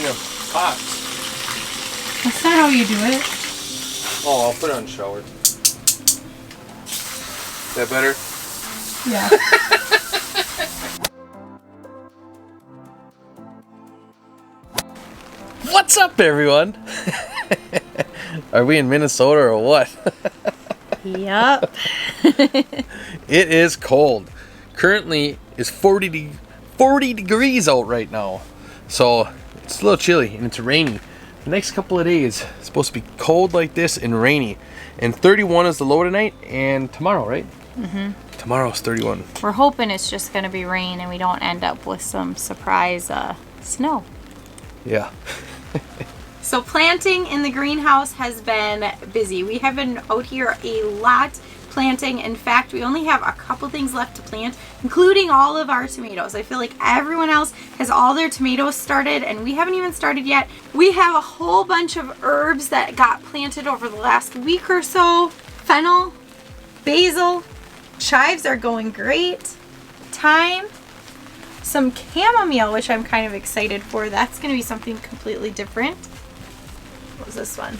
in the pots. That's not how you do it. Oh, I'll put it on shower. Is that better? Yeah. What's up, everyone? Are we in Minnesota or what? Yup. It is cold. Currently, it's 40 degrees out right now. So, it's a little chilly and it's rainy. The next couple of days, it's supposed to be cold like this and rainy. And 31 is the low tonight and tomorrow, right? Mm-hmm. Tomorrow's 31. We're hoping it's just going to be rain and we don't end up with some surprise snow. Yeah. So planting in the greenhouse has been busy. We have been out here a lot planting. In fact, we only have a couple things left to plant, including all of our tomatoes. I feel like everyone else has all their tomatoes started and we haven't even started yet. We have a whole bunch of herbs that got planted over the last week or so. Fennel, basil, chives are going great. Thyme, some chamomile, which I'm kind of excited for. That's going to be something completely different. What was this one?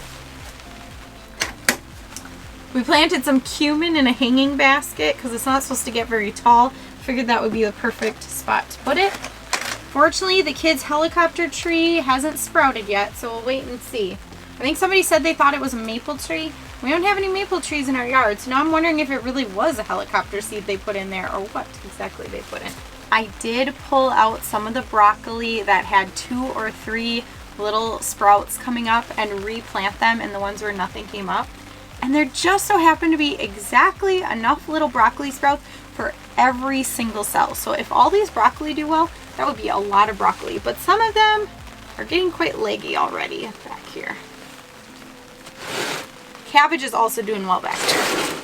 We planted some cumin in a hanging basket because it's not supposed to get very tall. Figured that would be the perfect spot to put it. Fortunately, the kids' helicopter tree hasn't sprouted yet, so we'll wait and see. I think somebody said they thought it was a maple tree. We don't have any maple trees in our yard, so now I'm wondering if it really was a helicopter seed they put in there or what exactly they put in. I did pull out some of the broccoli that had 2 or 3 little sprouts coming up and replant them in the ones where nothing came up. And there just so happened to be exactly enough little broccoli sprouts for every single cell. So if all these broccoli do well, that would be a lot of broccoli. But some of them are getting quite leggy already back here. Cabbage is also doing well back there.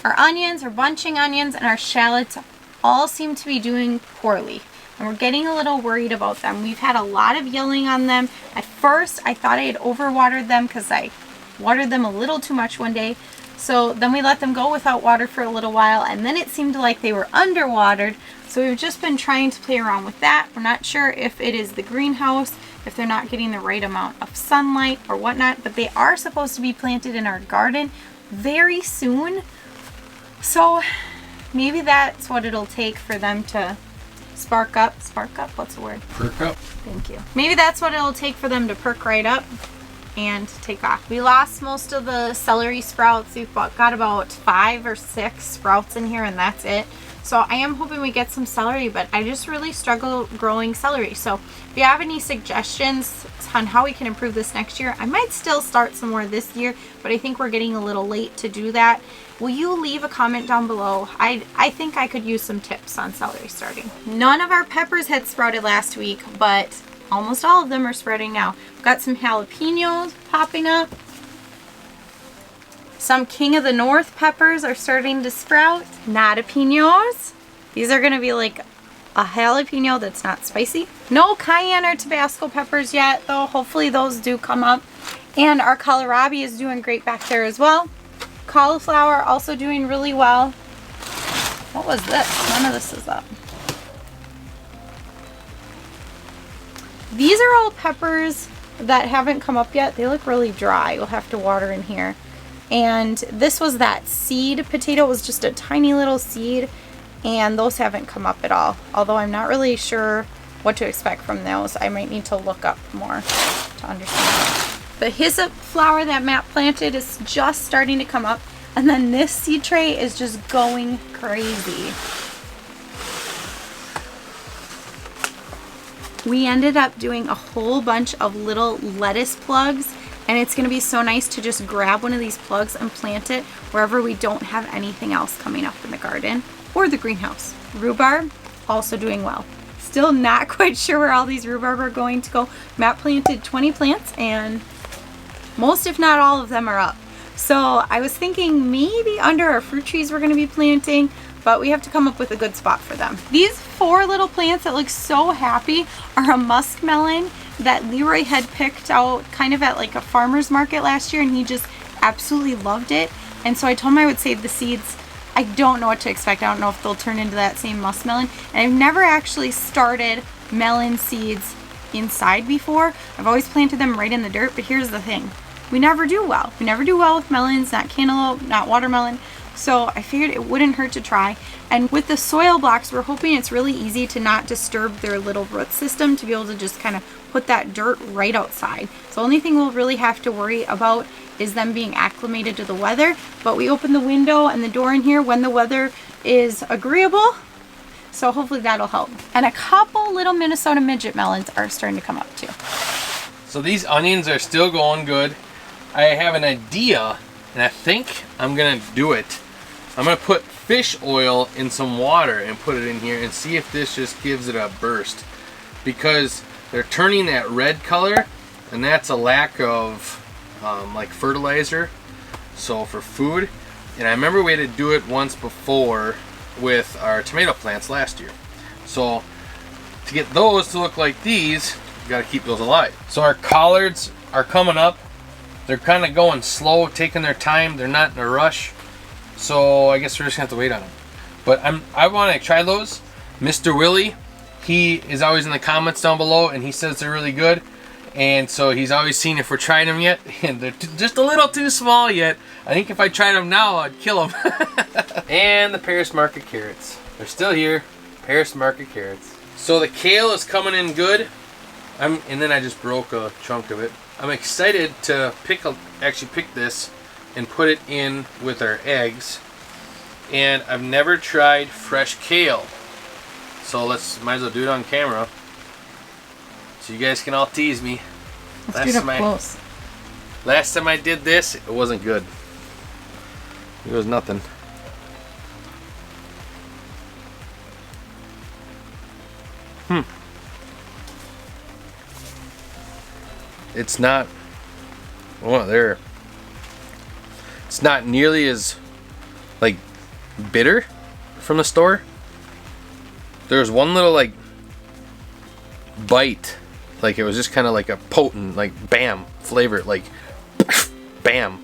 Our onions, our bunching onions, and our shallots all seem to be doing poorly. And we're getting a little worried about them. We've had a lot of yelling on them. At first, I thought I had overwatered them because I watered them a little too much one day. So then we let them go without water for a little while, and then it seemed like they were underwatered. So we've just been trying to play around with that. We're not sure if it is the greenhouse, if they're not getting the right amount of sunlight or whatnot, but they are supposed to be planted in our garden very soon. So maybe that's what it'll take for them to spark up. Spark up? What's the word? Perk up. Thank you. Maybe that's what it'll take for them to perk right up and take off. We lost most of the celery sprouts. We've got about 5 or 6 sprouts in here and that's it. So I am hoping we get some celery, but I just really struggle growing celery. So if you have any suggestions on how we can improve this next year, I might still start some more this year, but I think we're getting a little late to do that. Will you leave a comment down below? I think I could use some tips on celery starting. None of our peppers had sprouted last week, but almost all of them are sprouting now. We've got some jalapenos popping up. Some King of the North peppers are starting to sprout. Jalapenos. These are going to be like a jalapeno that's not spicy. No cayenne or Tabasco peppers yet, though. Hopefully those do come up. And our kohlrabi is doing great back there as well. Cauliflower also doing really well. What was this? None of this is up. These are all peppers that haven't come up yet. They look really dry. You'll have to water in here. And this was that seed potato. It was just a tiny little seed, and those haven't come up at all. Although I'm not really sure what to expect from those. I might need to look up more to understand. The hyssop flower that Matt planted is just starting to come up, and then this seed tray is just going crazy. We ended up doing a whole bunch of little lettuce plugs, and it's going to be so nice to just grab one of these plugs and plant it wherever we don't have anything else coming up in the garden or the greenhouse. Rhubarb, also doing well. Still not quite sure where all these rhubarb are going to go. Matt planted 20 plants and most, if not all of them, are up. So I was thinking maybe under our fruit trees we're going to be planting, but we have to come up with a good spot for them. These 4 little plants that look so happy are a musk melon that Leroy had picked out kind of at like a farmer's market last year, and he just absolutely loved it. And so I told him I would save the seeds. I don't know what to expect. I don't know if they'll turn into that same musk melon. And I've never actually started melon seeds inside before. I've always planted them right in the dirt, but here's the thing. We never do well. We never do well with melons, not cantaloupe, not watermelon. So I figured it wouldn't hurt to try. And with the soil blocks, we're hoping it's really easy to not disturb their little root system, to be able to just kind of put that dirt right outside. So the only thing we'll really have to worry about is them being acclimated to the weather. But we open the window and the door in here when the weather is agreeable. So hopefully that'll help. And a couple little Minnesota midget melons are starting to come up too. So these onions are still going good. I have an idea, and I think I'm gonna do it. I'm gonna put fish oil in some water and put it in here and see if this just gives it a burst, because they're turning that red color, and that's a lack of like fertilizer, so for food. And I remember we had to do it once before with our tomato plants last year. So to get those to look like these, you gotta keep those alive. So our collards are coming up. They're kind of going slow, taking their time. They're not in a rush. So I guess we're just gonna have to wait on them. But I want to try those. Mr. Willie, he is always in the comments down below, and he says they're really good. And so he's always seen if we're trying them yet. And they're just a little too small yet. I think if I tried them now, I'd kill them. And the Paris Market carrots. They're still here. Paris Market carrots. So the kale is coming in good. And then I just broke a chunk of it. I'm excited to actually pick this and put it in with our eggs. And I've never tried fresh kale, so might as well do it on camera so you guys can all tease me. Let's do it up close. Last time I did this, it wasn't good. It was nothing. It's not, well, it's not nearly as like bitter from the store. There's one little like bite, like it was just kind of like a potent, like bam flavor, like bam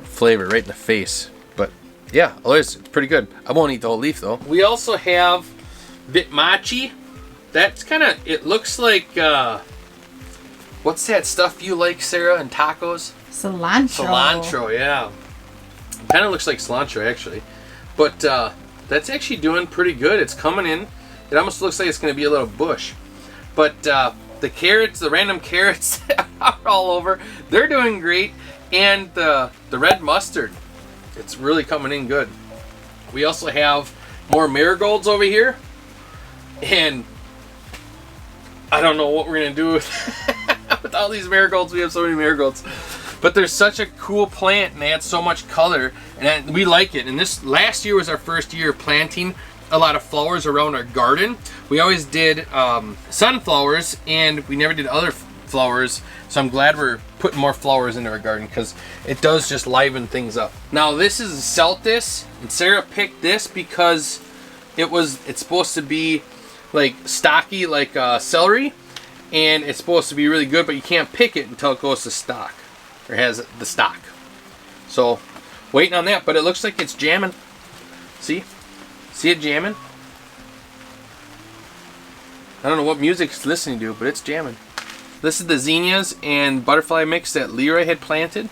flavor right in the face. But yeah, otherwise it's pretty good. I won't eat the whole leaf though. We also have Vitmachi. That's kind of, it looks like what's that stuff you like, Sarah, in tacos? Cilantro. Cilantro, yeah. Kind of looks like cilantro, actually. But that's actually doing pretty good. It's coming in. It almost looks like it's going to be a little bush. But the carrots, the random carrots are all over. They're doing great. And the red mustard, it's really coming in good. We also have more marigolds over here. And I don't know what we're going to do with all these marigolds. We have so many marigolds. But they're such a cool plant, and they add so much color, and we like it. And this last year was our first year planting a lot of flowers around our garden. We always did sunflowers, and we never did other flowers. So I'm glad we're putting more flowers into our garden, because it does just liven things up. Now this is Celtis, and Sarah picked this because it's supposed to be like stocky, like celery, and it's supposed to be really good, but you can't pick it until it goes to stock, or has the stock. So waiting on that, but it looks like it's jamming. See it jamming? I don't know what music it's listening to, but it's jamming. This is the zinnias and butterfly mix that Leroy had planted,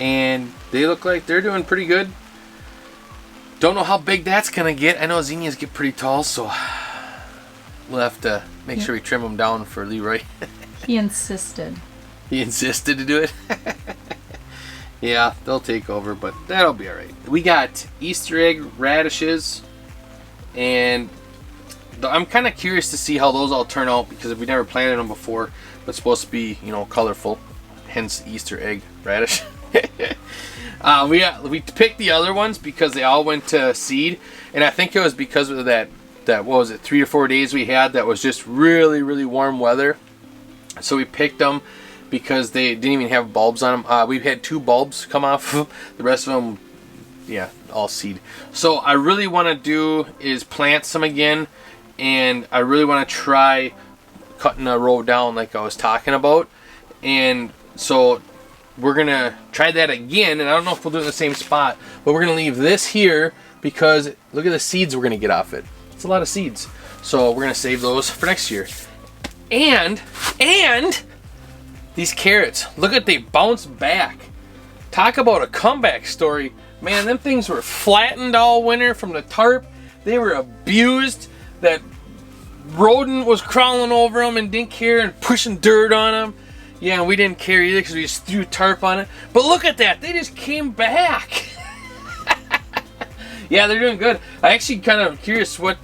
and they look like they're doing pretty good. Don't know how big that's gonna get. I know zinnias get pretty tall, so we'll have to make sure we trim them down for Leroy. He insisted. He insisted to do it. Yeah, they'll take over, but that'll be alright. We got Easter egg radishes, and I'm kind of curious to see how those all turn out, because we never planted them before, but it's supposed to be, colorful, hence Easter egg radish. We picked the other ones because they all went to seed, and I think it was because of that what was it, 3 or 4 days we had that was just really, really warm weather. So we picked them because they didn't even have bulbs on them. We've had 2 bulbs come off. The rest of them, yeah, all seed. So I really want to do is plant some again, and I really want to try cutting a row down like I was talking about. And so we're going to try that again, and I don't know if we'll do it in the same spot, but we're going to leave this here because look at the seeds we're going to get off it. It's a lot of seeds. So we're going to save those for next year. And these carrots, look at, they bounced back. Talk about a comeback story. Man, them things were flattened all winter from the tarp. They were abused. That rodent was crawling over them and didn't care and pushing dirt on them. Yeah, and we didn't care either because we just threw tarp on it. But look at that, they just came back. Yeah, they're doing good. I actually kind of curious what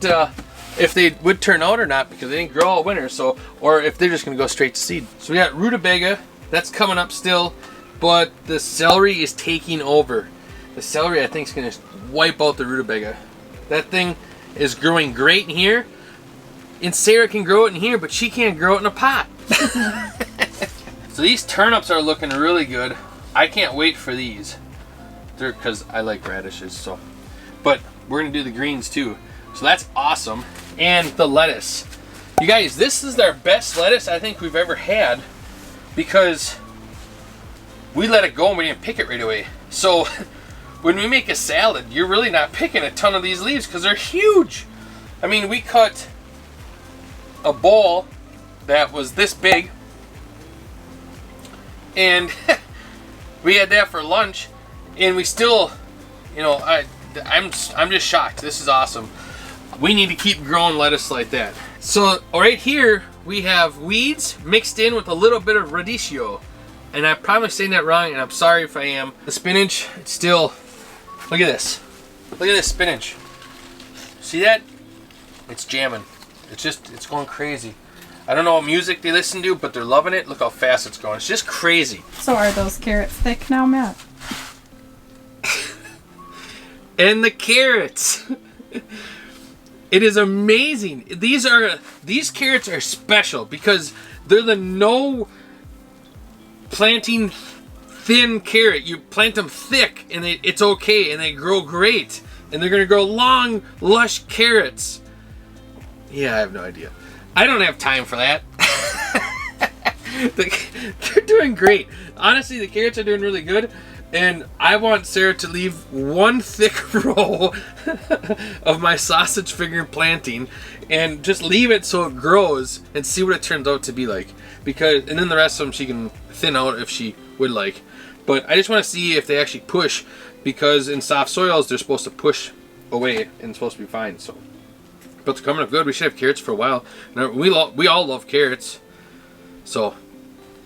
if they would turn out or not, because they didn't grow all winter. So, or if they're just gonna go straight to seed. So we got rutabaga, that's coming up still, but the celery is taking over. The celery, I think, is gonna wipe out the rutabaga. That thing is growing great in here, and Sarah can grow it in here, but she can't grow it in a pot. So these turnips are looking really good. I can't wait for these. They're, because I like radishes, so. But we're gonna do the greens too. So that's awesome. And the lettuce. You guys, this is our best lettuce I think we've ever had, because we let it go and we didn't pick it right away. So when we make a salad, you're really not picking a ton of these leaves because they're huge. I mean, we cut a bowl that was this big, and we had that for lunch, and we still, you know, I'm just shocked. This is awesome. We need to keep growing lettuce like that. So right here we have weeds mixed in with a little bit of radicchio, and I'm probably saying that wrong, and I'm sorry if I am. The spinach, it's still, look at this. Look at this spinach. See that? It's jamming. It's going crazy. I don't know what music they listen to, but they're loving it. Look how fast it's going. It's just crazy. So are those carrots thick now, Matt? And the carrots. It is amazing. These carrots are special because they're the no planting thin carrot. You plant them thick and it's okay, and they grow great. And they're gonna grow long, lush carrots. Yeah, I have no idea. I don't have time for that. They're doing great. Honestly, the carrots are doing really good. And I want Sarah to leave one thick row of my sausage finger planting and just leave it so it grows and see what it turns out to be like. And then the rest of them she can thin out if she would like. But I just want to see if they actually push, because in soft soils they're supposed to push away and it's supposed to be fine. So, but they're coming up good. We should have carrots for a while. Now, we all love carrots, so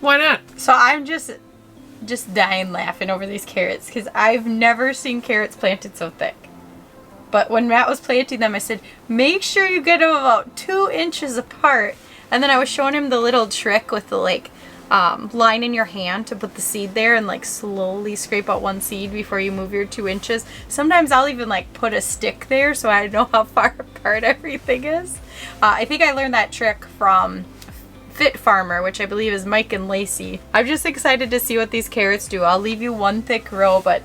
why not? So I'm just dying laughing over these carrots because I've never seen carrots planted so thick. But when Matt was planting them, I said, make sure you get them about 2 inches apart. And then I was showing him the little trick with the line in your hand to put the seed there and slowly scrape out one seed before you move your 2 inches. Sometimes I'll even put a stick there so I know how far apart everything is. I think I learned that trick from Fit Farmer, which I believe is Mike and Lacey. I'm just excited to see what these carrots do. I'll leave you one thick row, but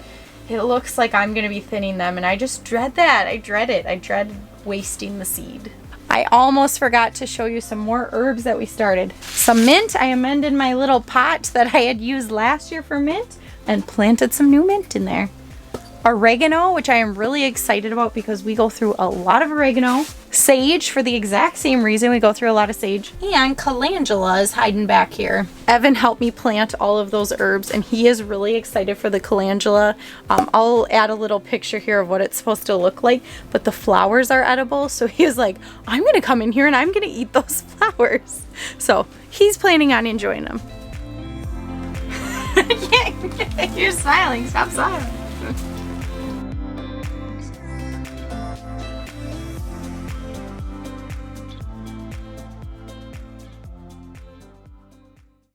it looks like I'm gonna be thinning them, and I just dread that. I dread it. I dread wasting the seed. I almost forgot to show you some more herbs that we started. Some mint. I amended my little pot that I had used last year for mint and planted some new mint in there. Oregano, which I am really excited about because we go through a lot of oregano. Sage, for the exact same reason we go through a lot of sage. And calendula is hiding back here. Evan helped me plant all of those herbs, and he is really excited for the calendula. I'll add a little picture here of what it's supposed to look like, but the flowers are edible, so he was like, I'm gonna come in here and I'm gonna eat those flowers. So he's planning on enjoying them. You're smiling, stop smiling.